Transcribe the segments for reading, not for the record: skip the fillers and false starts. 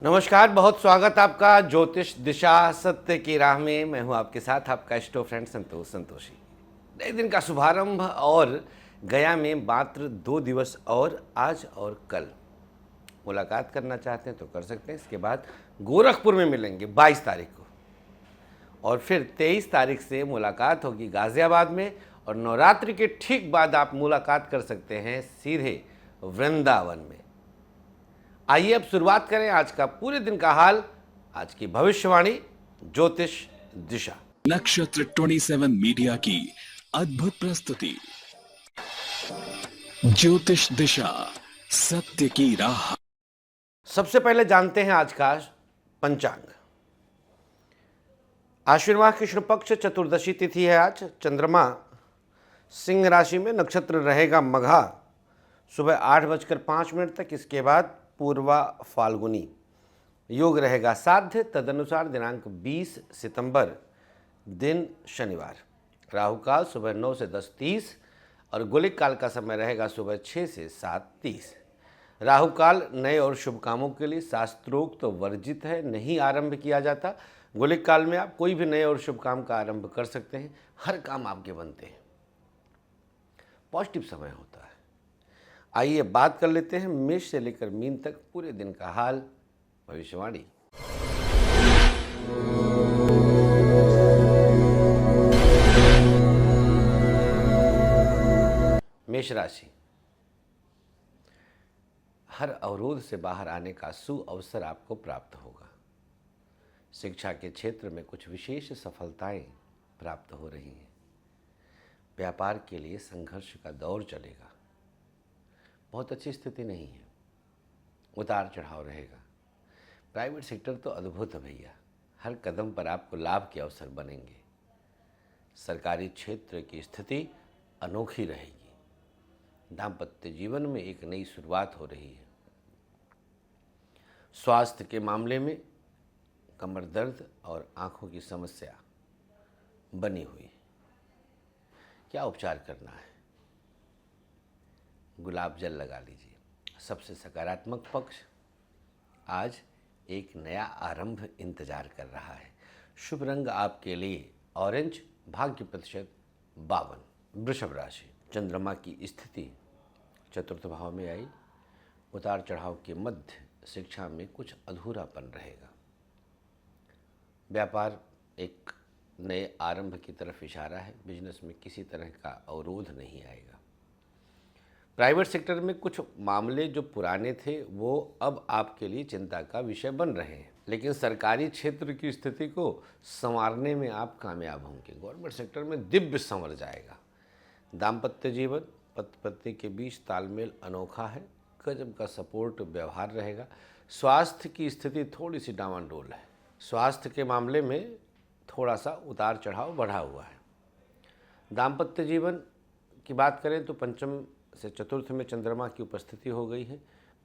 नमस्कार, बहुत स्वागत आपका ज्योतिष दिशा सत्य की राह में। मैं हूं आपके साथ आपका स्टो फ्रेंड संतोषी। नए दिन का शुभारंभ और गया में मात्र 2 दिवस और आज और कल मुलाकात करना चाहते हैं तो कर सकते हैं। इसके बाद गोरखपुर में मिलेंगे 22 तारीख को और फिर 23 तारीख से मुलाकात होगी गाजियाबाद में और नवरात्रि के ठीक बाद आप मुलाकात कर सकते हैं सीधे वृंदावन में। आइए अब शुरुआत करें आज का पूरे दिन का हाल, आज की भविष्यवाणी ज्योतिष दिशा। नक्षत्र 27 मीडिया की अद्भुत प्रस्तुति ज्योतिष दिशा सत्य की राह। सबसे पहले जानते हैं आज का पंचांग। आश्विन माह कृष्ण पक्ष चतुर्दशी तिथि है आज। चंद्रमा सिंह राशि में, नक्षत्र रहेगा मघा सुबह 8:05 तक। इसके बाद पूर्वा फाल्गुनी, योग रहेगा साध्य। तदनुसार दिनांक 20 सितंबर दिन शनिवार। राहु काल सुबह 9 से 10:30 और गुलिक काल का समय रहेगा सुबह 6 से 7:30। राहु काल नए और शुभ कामों के लिए शास्त्रोक्त तो वर्जित है, नहीं आरंभ किया जाता। गुलिक काल में आप कोई भी नए और शुभ काम का आरंभ कर सकते हैं, हर काम आपके बनते हैं, पॉजिटिव समय होता है। आइए बात कर लेते हैं मेष से लेकर मीन तक पूरे दिन का हाल, भविष्यवाणी। मेष राशि, हर अवरोध से बाहर आने का सुअवसर आपको प्राप्त होगा। शिक्षा के क्षेत्र में कुछ विशेष सफलताएं प्राप्त हो रही हैं। व्यापार के लिए संघर्ष का दौर चलेगा। बहुत अच्छी स्थिति नहीं है, उतार चढ़ाव रहेगा। प्राइवेट सेक्टर तो अद्भुत है भैया, हर कदम पर आपको लाभ के अवसर बनेंगे। सरकारी क्षेत्र की स्थिति अनोखी रहेगी। दाम्पत्य जीवन में एक नई शुरुआत हो रही है। स्वास्थ्य के मामले में कमर दर्द और आंखों की समस्या बनी हुई है। क्या उपचार करना है? गुलाब जल लगा लीजिए। सबसे सकारात्मक पक्ष, आज एक नया आरंभ इंतजार कर रहा है। शुभ रंग आपके लिए ऑरेंज, भाग्य प्रतिशत 52। वृषभ राशि, चंद्रमा की स्थिति चतुर्थ भाव में आई। उतार चढ़ाव के मध्य शिक्षा में कुछ अधूरापन रहेगा। व्यापार एक नए आरंभ की तरफ इशारा है। बिजनेस में किसी तरह का अवरोध नहीं आएगा। प्राइवेट सेक्टर में कुछ मामले जो पुराने थे वो अब आपके लिए चिंता का विषय बन रहे हैं, लेकिन सरकारी क्षेत्र की स्थिति को संवारने में आप कामयाब होंगे। गवर्नमेंट सेक्टर में दिव्य संवर जाएगा। दाम्पत्य जीवन पति पत्नी के बीच तालमेल अनोखा है। गजब का सपोर्ट व्यवहार रहेगा। स्वास्थ्य की स्थिति थोड़ी सी डामाडोल है। स्वास्थ्य के मामले में थोड़ा सा उतार चढ़ाव बढ़ा हुआ है। दाम्पत्य जीवन की बात करें तो पंचम से चतुर्थ में चंद्रमा की उपस्थिति हो गई है।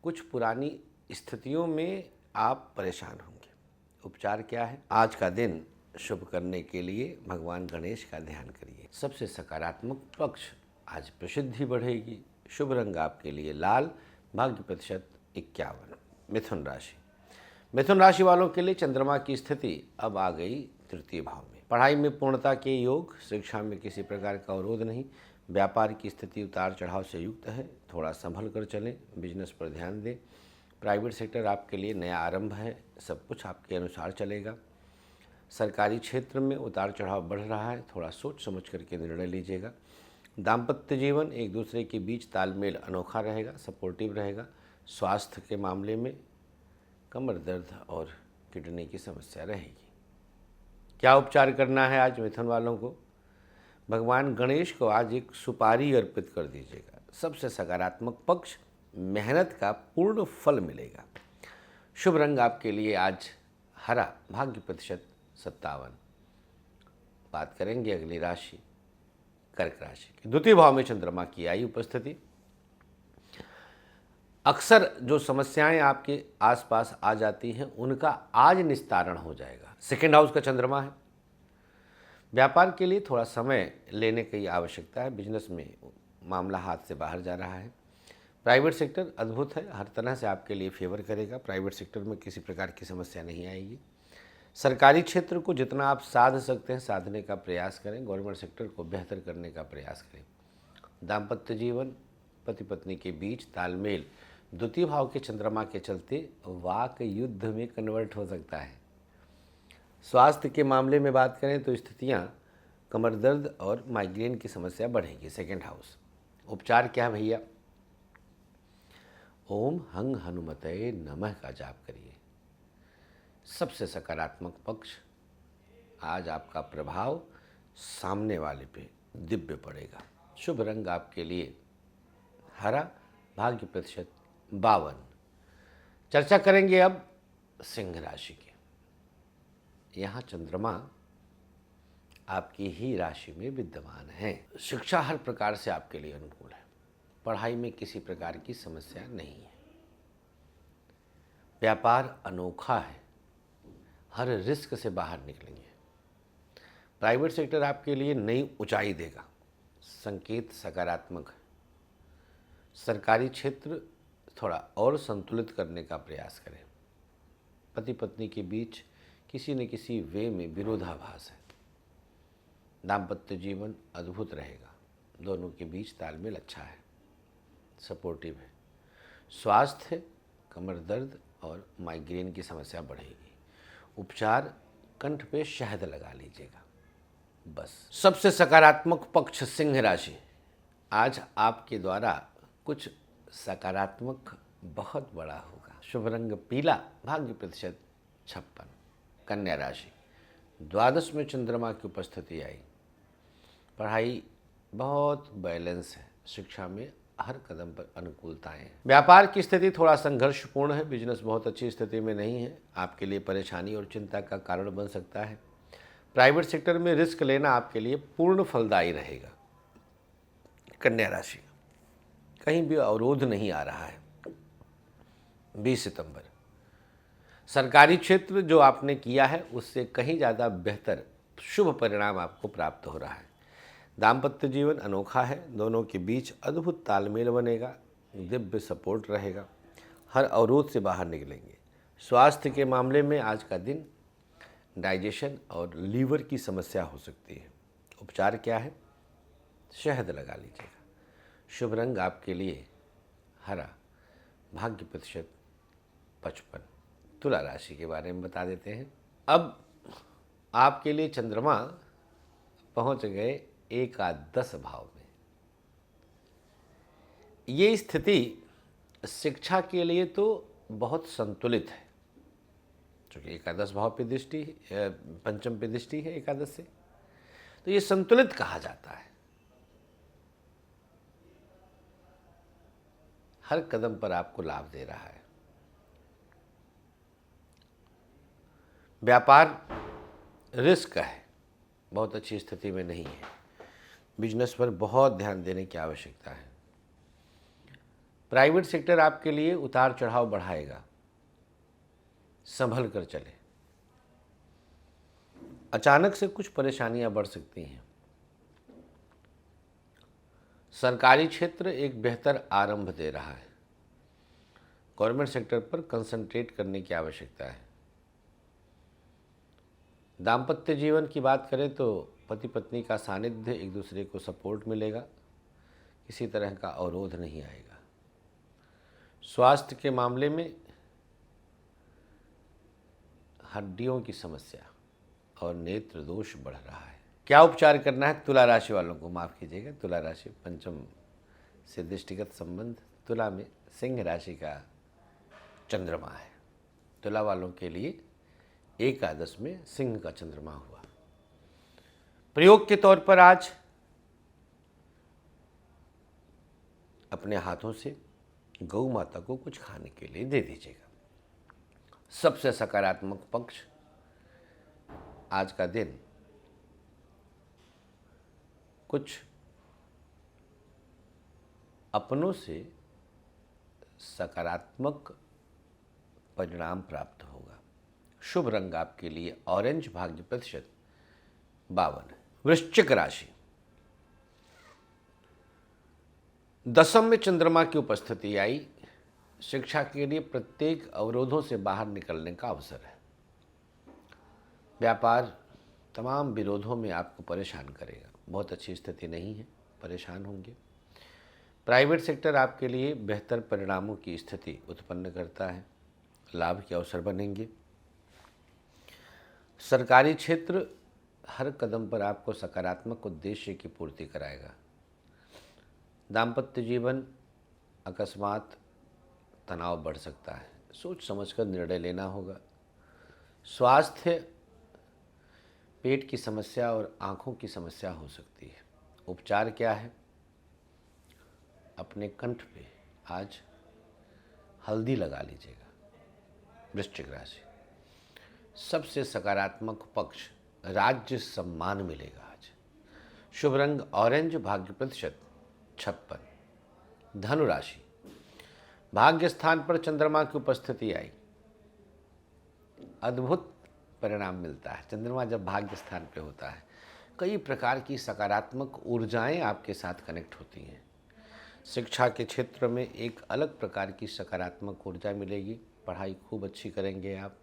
कुछ पुरानी स्थितियों में आप परेशान होंगे। उपचार क्या है? आज का दिन शुभ करने के लिए भगवान गणेश का ध्यान करिए। सबसे सकारात्मक पक्ष, आज प्रसिद्धि बढ़ेगी। शुभ रंग आपके लिए लाल, भाग्य प्रतिशत 51। मिथुन राशि, मिथुन राशि वालों के लिए चंद्रमा की स्थिति अब आ गई तृतीय भाव में। पढ़ाई में पूर्णता के योग, शिक्षा में किसी प्रकार का अवरोध नहीं। व्यापार की स्थिति उतार चढ़ाव से युक्त है, थोड़ा संभल कर चलें। बिजनेस पर ध्यान दें। प्राइवेट सेक्टर आपके लिए नया आरंभ है, सब कुछ आपके अनुसार चलेगा। सरकारी क्षेत्र में उतार चढ़ाव बढ़ रहा है, थोड़ा सोच समझ करके निर्णय लीजिएगा। दाम्पत्य जीवन एक दूसरे के बीच तालमेल अनोखा रहेगा, सपोर्टिव रहेगा। स्वास्थ्य के मामले में कमर दर्द और किडनी की समस्या रहेगी। क्या उपचार करना है आज मिथुन वालों को? भगवान गणेश को आज एक सुपारी अर्पित कर दीजिएगा। सबसे सकारात्मक पक्ष, मेहनत का पूर्ण फल मिलेगा। शुभ रंग आपके लिए आज हरा, भाग्य प्रतिशत 57। बात करेंगे अगली राशि कर्क राशि की। द्वितीय भाव में चंद्रमा की आई उपस्थिति। अक्सर जो समस्याएं आपके आसपास आ जाती हैं उनका आज निस्तारण हो जाएगा। सेकेंड हाउस का चंद्रमा है। व्यापार के लिए थोड़ा समय लेने की आवश्यकता है। बिजनेस में मामला हाथ से बाहर जा रहा है। प्राइवेट सेक्टर अद्भुत है, हर तरह से आपके लिए फेवर करेगा। प्राइवेट सेक्टर में किसी प्रकार की समस्या नहीं आएगी। सरकारी क्षेत्र को जितना आप साध सकते हैं साधने का प्रयास करें, गवर्नमेंट सेक्टर को बेहतर करने का प्रयास करें। दाम्पत्य जीवन, पति पत्नी के बीच तालमेल द्वितीय भाव के चंद्रमा के चलते वाक युद्ध में कन्वर्ट हो सकता है। स्वास्थ्य के मामले में बात करें तो स्थितियां कमर दर्द और माइग्रेन की समस्या बढ़ेगी। Second house. उपचार क्या भैया? ओम हंग हनुमते नमः का जाप करिए। सबसे सकारात्मक पक्ष, आज आपका प्रभाव सामने वाले पे दिव्य पड़ेगा। शुभ रंग आपके लिए हरा, भाग्य प्रतिशत 52। चर्चा करेंगे अब सिंह राशि की। यहाँ चंद्रमा आपकी ही राशि में विद्यमान है। शिक्षा हर प्रकार से आपके लिए अनुकूल है। पढ़ाई में किसी प्रकार की समस्या नहीं है। व्यापार अनोखा है, हर रिस्क से बाहर निकलेंगे। प्राइवेट सेक्टर आपके लिए नई ऊंचाई देगा, संकेत सकारात्मक है। सरकारी क्षेत्र थोड़ा और संतुलित करने का प्रयास करें। पति पत्नी के बीच किसी न किसी वे में विरोधाभास है। दाम्पत्य जीवन अद्भुत रहेगा, दोनों के बीच तालमेल अच्छा है, सपोर्टिव है। स्वास्थ्य, कमर दर्द और माइग्रेन की समस्या बढ़ेगी। उपचार, कंठ पे शहद लगा लीजिएगा बस। सबसे सकारात्मक पक्ष सिंह राशि, आज आपके द्वारा कुछ सकारात्मक बहुत बड़ा होगा। शुभ रंग पीला, भाग्य प्रतिशत 56। कन्या राशि, द्वादश में चंद्रमा की उपस्थिति आई। पढ़ाई बहुत बैलेंस है, शिक्षा में हर कदम पर अनुकूलताएं हैं। व्यापार की स्थिति थोड़ा संघर्षपूर्ण है, बिजनेस बहुत अच्छी स्थिति में नहीं है, आपके लिए परेशानी और चिंता का कारण बन सकता है। प्राइवेट सेक्टर में रिस्क लेना आपके लिए पूर्ण फलदायी रहेगा। कन्या राशि, कहीं भी अवरोध नहीं आ रहा है। 20 सितंबर, सरकारी क्षेत्र जो आपने किया है उससे कहीं ज़्यादा बेहतर शुभ परिणाम आपको प्राप्त हो रहा है। दाम्पत्य जीवन अनोखा है, दोनों के बीच अद्भुत तालमेल बनेगा, दिव्य सपोर्ट रहेगा, हर अवरोध से बाहर निकलेंगे। स्वास्थ्य के मामले में आज का दिन डाइजेशन और लीवर की समस्या हो सकती है। उपचार क्या है? शहद लगा लीजिएगा। शुभ रंग आपके लिए हरा, भाग्य प्रतिशत 55। तुला राशि के बारे में बता देते हैं। अब आपके लिए चंद्रमा पहुंच गए एकादश भाव में। ये स्थिति शिक्षा के लिए तो बहुत संतुलित है, क्योंकि एकादश भाव पे दृष्टि, पंचम पे दृष्टि है एकादश से, तो ये संतुलित कहा जाता है। हर कदम पर आपको लाभ दे रहा है। व्यापार रिस्क है, बहुत अच्छी स्थिति में नहीं है। बिजनेस पर बहुत ध्यान देने की आवश्यकता है। प्राइवेट सेक्टर आपके लिए उतार चढ़ाव बढ़ाएगा, संभल कर चले। अचानक से कुछ परेशानियां बढ़ सकती हैं। सरकारी क्षेत्र एक बेहतर आरंभ दे रहा है। गवर्नमेंट सेक्टर पर कंसंट्रेट करने की आवश्यकता है। दाम्पत्य जीवन की बात करें तो पति पत्नी का सानिध्य, एक दूसरे को सपोर्ट मिलेगा, किसी तरह का अवरोध नहीं आएगा। स्वास्थ्य के मामले में हड्डियों की समस्या और नेत्र दोष बढ़ रहा है। क्या उपचार करना है? तुला राशि वालों को माफ़ कीजिएगा, तुला राशि पंचम से दृष्टिगत संबंध, तुला में सिंह राशि का चंद्रमा है। तुला वालों के लिए एकादश में सिंह का चंद्रमा हुआ। प्रयोग के तौर पर आज अपने हाथों से गौ माता को कुछ खाने के लिए दे दीजिएगा। सबसे सकारात्मक पक्ष, आज का दिन कुछ अपनों से सकारात्मक परिणाम प्राप्त होगा। शुभ रंग आपके लिए ऑरेंज, भाग्य प्रतिशत 52। वृश्चिक राशि, दसम में चंद्रमा की उपस्थिति आई, शिक्षा के लिए प्रत्येक अवरोधों से बाहर निकलने का अवसर है। व्यापार तमाम विरोधों में आपको परेशान करेगा, बहुत अच्छी स्थिति नहीं है, परेशान होंगे। प्राइवेट सेक्टर आपके लिए बेहतर परिणामों की स्थिति उत्पन्न करता है, लाभ के अवसर बनेंगे। सरकारी क्षेत्र हर कदम पर आपको सकारात्मक उद्देश्य की पूर्ति कराएगा। दाम्पत्य जीवन अकस्मात तनाव बढ़ सकता है, सोच समझकर निर्णय लेना होगा। स्वास्थ्य पेट की समस्या और आँखों की समस्या हो सकती है। उपचार क्या है? अपने कंठ पे आज हल्दी लगा लीजिएगा। वृश्चिक राशि, सबसे सकारात्मक पक्ष राज्य सम्मान मिलेगा आज। शुभ रंग ऑरेंज, भाग्य प्रतिशत 56। धनु राशि, भाग्य स्थान पर चंद्रमा की उपस्थिति आई, अद्भुत परिणाम मिलता है। चंद्रमा जब भाग्य स्थान पे होता है, कई प्रकार की सकारात्मक ऊर्जाएं आपके साथ कनेक्ट होती हैं। शिक्षा के क्षेत्र में एक अलग प्रकार की सकारात्मक ऊर्जा मिलेगी, पढ़ाई खूब अच्छी करेंगे आप।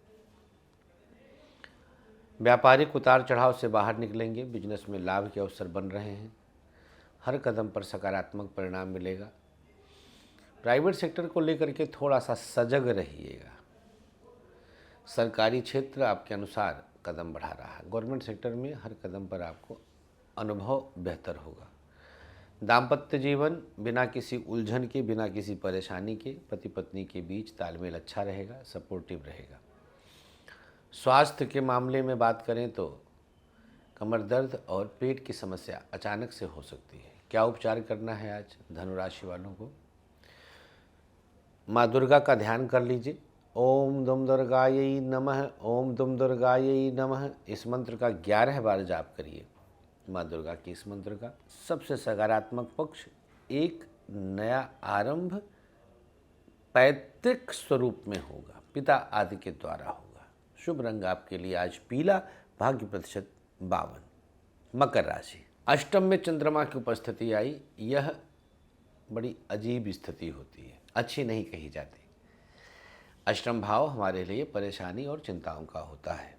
व्यापारिक उतार चढ़ाव से बाहर निकलेंगे, बिजनेस में लाभ के अवसर बन रहे हैं, हर कदम पर सकारात्मक परिणाम मिलेगा। प्राइवेट सेक्टर को लेकर के थोड़ा सा सजग रहिएगा। सरकारी क्षेत्र आपके अनुसार कदम बढ़ा रहा है, गवर्नमेंट सेक्टर में हर कदम पर आपको अनुभव बेहतर होगा। दाम्पत्य जीवन बिना किसी उलझन के, बिना किसी परेशानी के पति पत्नी के बीच तालमेल अच्छा रहेगा, सपोर्टिव रहेगा। स्वास्थ्य के मामले में बात करें तो कमर दर्द और पेट की समस्या अचानक से हो सकती है। क्या उपचार करना है आज धनु राशि वालों को? माँ दुर्गा का ध्यान कर लीजिए। ओम दुम दुर्गायै नमः, ओम दुम दुर्गायै नमः, इस मंत्र का 11 बार जाप करिए माँ दुर्गा की इस मंत्र का। सबसे सकारात्मक पक्ष एक नया आरंभ पैतृक स्वरूप में होगा, पिता आदि के द्वारा होगा। शुभ रंग आपके लिए आज पीला, भाग्य प्रतिशत 52। मकर राशि, अष्टम में चंद्रमा की उपस्थिति आई, यह बड़ी अजीब स्थिति होती है, अच्छी नहीं कही जाती। अष्टम भाव हमारे लिए परेशानी और चिंताओं का होता है।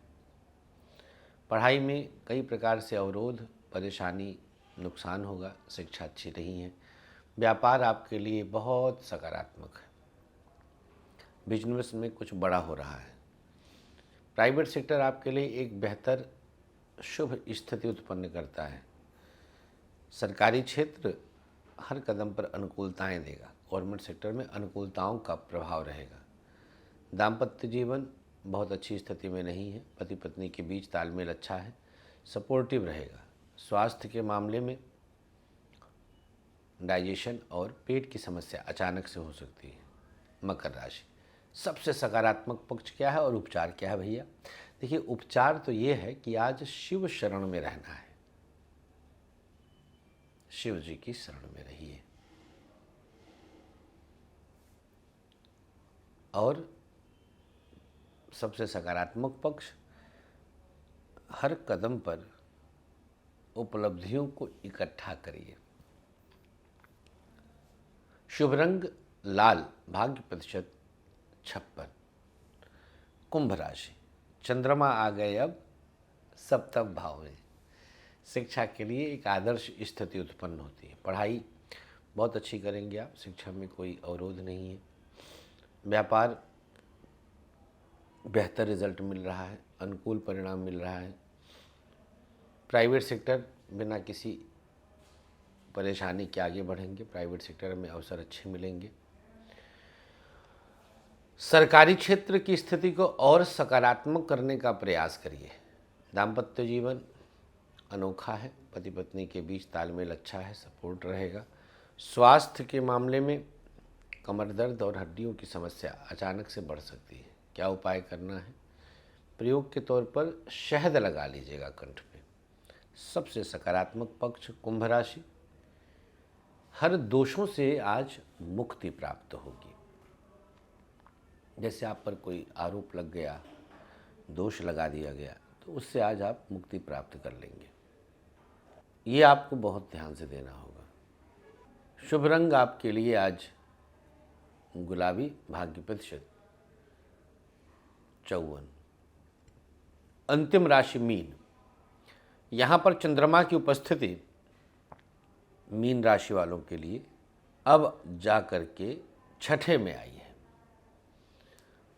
पढ़ाई में कई प्रकार से अवरोध, परेशानी, नुकसान होगा, शिक्षा अच्छी नहीं है। व्यापार आपके लिए बहुत सकारात्मक है, बिजनेस में कुछ बड़ा हो रहा है। प्राइवेट सेक्टर आपके लिए एक बेहतर शुभ स्थिति उत्पन्न करता है। सरकारी क्षेत्र हर कदम पर अनुकूलताएं देगा, गवर्नमेंट सेक्टर में अनुकूलताओं का प्रभाव रहेगा। दाम्पत्य जीवन बहुत अच्छी स्थिति में नहीं है, पति पत्नी के बीच तालमेल अच्छा है, सपोर्टिव रहेगा। स्वास्थ्य के मामले में डाइजेशन और पेट की समस्या अचानक से हो सकती है। मकर राशि, सबसे सकारात्मक पक्ष क्या है और उपचार क्या है भैया? देखिए, उपचार तो ये है कि आज शिव शरण में रहना है, शिव जी की शरण में रहिए और सबसे सकारात्मक पक्ष हर कदम पर उपलब्धियों को इकट्ठा करिए। शुभ रंग लाल, भाग्य प्रतिशत 56। कुंभ राशि, चंद्रमा आ गए अब सप्तम भाव में। शिक्षा के लिए एक आदर्श स्थिति उत्पन्न होती है, पढ़ाई बहुत अच्छी करेंगे आप, शिक्षा में कोई अवरोध नहीं है। व्यापार बेहतर रिजल्ट मिल रहा है, अनुकूल परिणाम मिल रहा है। प्राइवेट सेक्टर बिना किसी परेशानी के आगे बढ़ेंगे, प्राइवेट सेक्टर में अवसर अच्छे मिलेंगे। सरकारी क्षेत्र की स्थिति को और सकारात्मक करने का प्रयास करिए। दाम्पत्य जीवन अनोखा है, पति पत्नी के बीच तालमेल अच्छा है, सपोर्ट रहेगा। स्वास्थ्य के मामले में कमर दर्द और हड्डियों की समस्या अचानक से बढ़ सकती है। क्या उपाय करना है? प्रयोग के तौर पर शहद लगा लीजिएगा कंठ पे। सबसे सकारात्मक पक्ष कुंभ राशि, हर दोषों से आज मुक्ति प्राप्त होगी। जैसे आप पर कोई आरोप लग गया, दोष लगा दिया गया, तो उससे आज आप मुक्ति प्राप्त कर लेंगे। ये आपको बहुत ध्यान से देना होगा। शुभ रंग आपके लिए आज गुलाबी, भाग्य प्रतिशत 54। अंतिम राशि मीन। यहाँ पर चंद्रमा की उपस्थिति मीन राशि वालों के लिए अब जा कर के छठे में आई है।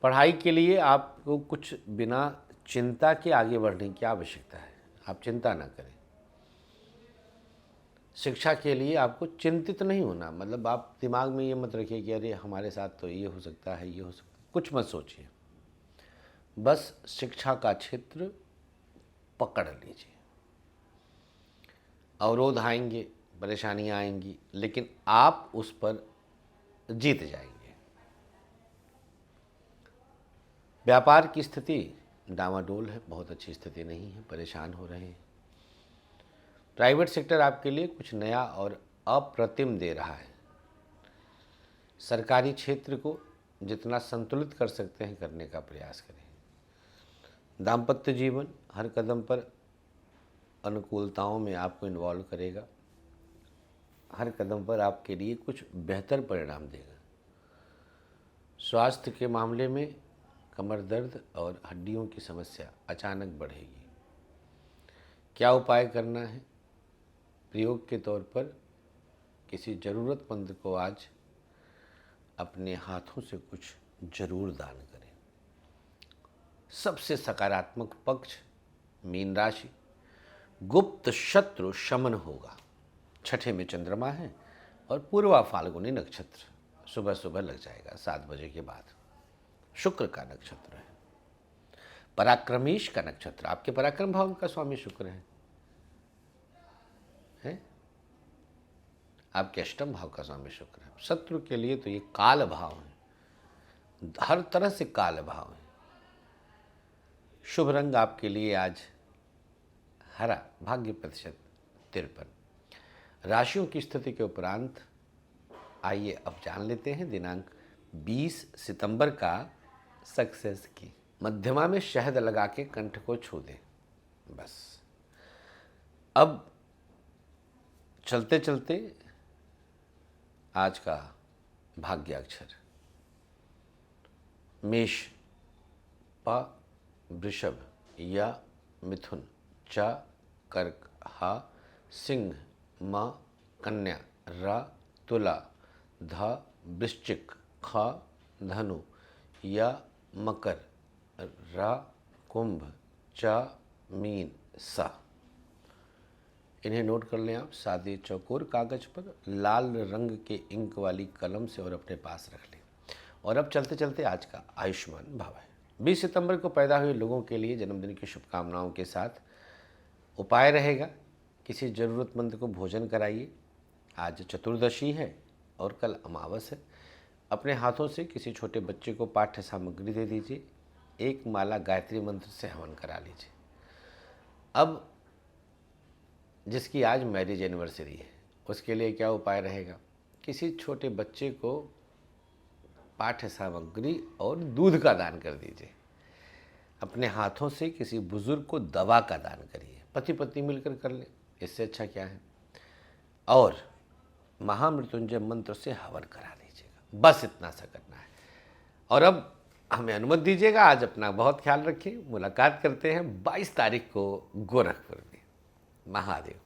पढ़ाई के लिए आपको कुछ बिना चिंता के आगे बढ़ने की आवश्यकता है, आप चिंता ना करें। शिक्षा के लिए आपको चिंतित नहीं होना, मतलब आप दिमाग में ये मत रखिए कि अरे हमारे साथ तो ये हो सकता है, ये हो सकता है, कुछ मत सोचिए। बस शिक्षा का क्षेत्र पकड़ लीजिए। अवरोध आएंगे, परेशानियां आएंगी, लेकिन आप उस पर जीत जाएंगे। व्यापार की स्थिति डामाडोल है, बहुत अच्छी स्थिति नहीं है, परेशान हो रहे हैं। प्राइवेट सेक्टर आपके लिए कुछ नया और अप्रतिम दे रहा है। सरकारी क्षेत्र को जितना संतुलित कर सकते हैं करने का प्रयास करें। दाम्पत्य जीवन हर कदम पर अनुकूलताओं में आपको इन्वॉल्व करेगा, हर कदम पर आपके लिए कुछ बेहतर परिणाम देगा। स्वास्थ्य के मामले में कमर दर्द और हड्डियों की समस्या अचानक बढ़ेगी। क्या उपाय करना है? प्रयोग के तौर पर किसी ज़रूरतमंद को आज अपने हाथों से कुछ जरूर दान करें। सबसे सकारात्मक पक्ष मीन राशि, गुप्त शत्रु शमन होगा। छठे में चंद्रमा है और पूर्वा फाल्गुनी नक्षत्र सुबह सुबह लग जाएगा 7 बजे के बाद। शुक्र का नक्षत्र है, पराक्रमीश का नक्षत्र, आपके पराक्रम भाव का स्वामी शुक्र है, आपके अष्टम भाव का स्वामी शुक्र है। शत्रु के लिए तो ये काल भाव है, हर तरह से काल भाव है। शुभ रंग आपके लिए आज हरा, भाग्य प्रतिशत 53। राशियों की स्थिति के उपरांत आइए अब जान लेते हैं दिनांक 20 सितंबर का सक्सेस की। मध्यमा में शहद लगा के कंठ को छू दें बस। अब चलते चलते आज का भाग्य अक्षर मेष, प, वृषभ, या, मिथुन, च, कर्क, ह, सिंह, म, कन्या, र, तुला, ध, वृश्चिक, ख, धनु, या, मकर, र, कुंभ, च, मीन, सा। इन्हें नोट कर लें आप सादे चौकोर कागज पर लाल रंग के इंक वाली कलम से और अपने पास रख लें। और अब चलते चलते आज का आयुष्मान भाव है। 20 सितंबर को पैदा हुए लोगों के लिए जन्मदिन की शुभकामनाओं के साथ उपाय रहेगा, किसी ज़रूरतमंद को भोजन कराइए। आज चतुर्दशी है और कल अमावस है। अपने हाथों से किसी छोटे बच्चे को पाठ्य सामग्री दे दीजिए। एक माला गायत्री मंत्र से हवन करा लीजिए। अब जिसकी आज मैरिज एनिवर्सरी है उसके लिए क्या उपाय रहेगा? किसी छोटे बच्चे को पाठ्य सामग्री और दूध का दान कर दीजिए। अपने हाथों से किसी बुजुर्ग को दवा का दान करिए। पति पत्नी मिलकर कर ले, इससे अच्छा क्या है। और महामृत्युंजय मंत्र से हवन करा दीजिएगा। बस इतना सा करना है। और अब हमें अनुमति दीजिएगा, आज अपना बहुत ख्याल रखिए। मुलाकात करते हैं 22 तारीख को गोरखपुर में। महादेव।